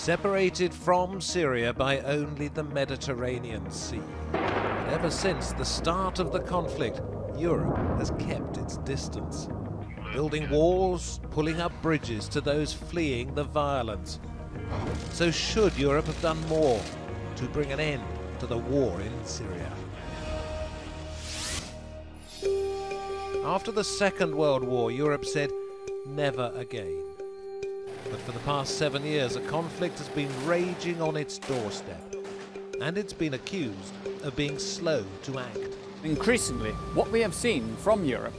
separated from Syria by only the Mediterranean Sea. And ever since the start of the conflict, Europe has kept its distance, building walls, pulling up bridges to those fleeing the violence. So should Europe have done more to bring an end to the war in Syria? After the Second World War, Europe said, never again. But for the past 7 years, a conflict has been raging on its doorstep, and it's been accused of being slow to act. Increasingly, what we have seen from Europe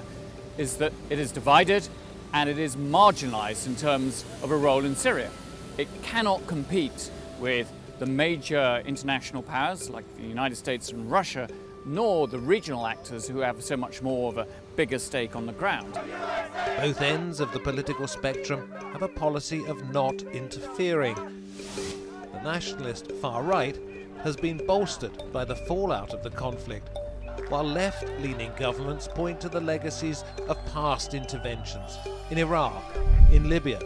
is that it is divided and it is marginalized in terms of a role in Syria. It cannot compete with the major international powers like the United States and Russia, nor the regional actors who have so much more of a bigger stake on the ground. Both ends of the political spectrum have a policy of not interfering. The nationalist far right has been bolstered by the fallout of the conflict, while left-leaning governments point to the legacies of past interventions in Iraq, in Libya.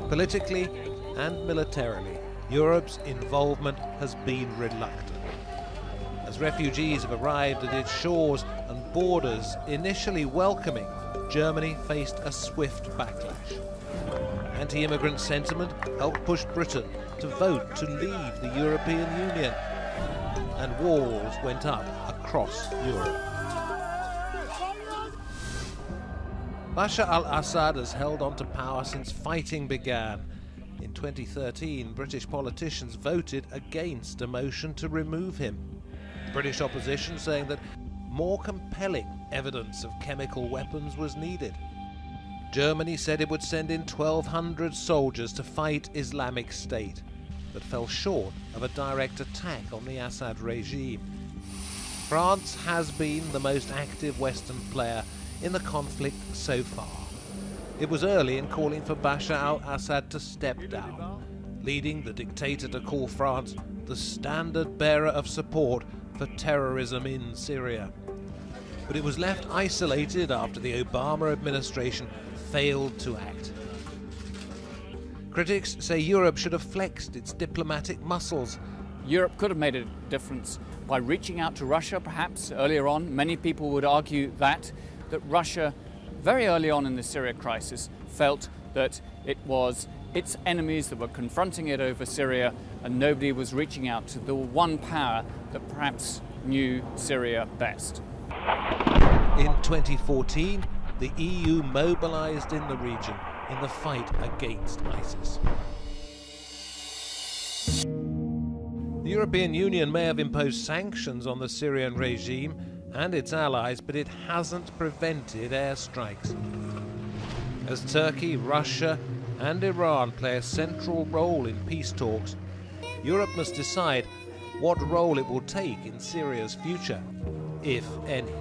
Politically and militarily, Europe's involvement has been reluctant. As refugees have arrived at its shores and borders, initially welcoming, Germany faced a swift backlash. Anti-immigrant sentiment helped push Britain to vote to leave the European Union, and walls went up across Europe. Bashar al-Assad has held on to power since fighting began. In 2013, British politicians voted against a motion to remove him. British opposition saying that more compelling evidence of chemical weapons was needed. Germany said it would send in 1,200 soldiers to fight Islamic State, but fell short of a direct attack on the Assad regime. France has been the most active Western player in the conflict so far. It was early in calling for Bashar al-Assad to step down, leading the dictator to call France the standard bearer of support for terrorism in Syria. But it was left isolated after the Obama administration failed to act. Critics say Europe should have flexed its diplomatic muscles. Europe could have made a difference by reaching out to Russia, perhaps, earlier on. Many people would argue that Russia, very early on in the Syria crisis, felt that it was its enemies that were confronting it over Syria, and nobody was reaching out to the one power that perhaps knew Syria best. In 2014, the EU mobilized in the region in the fight against ISIS. The European Union may have imposed sanctions on the Syrian regime and its allies, but it hasn't prevented airstrikes. As Turkey, Russia and Iran play a central role in peace talks, Europe must decide what role it will take in Syria's future, if any.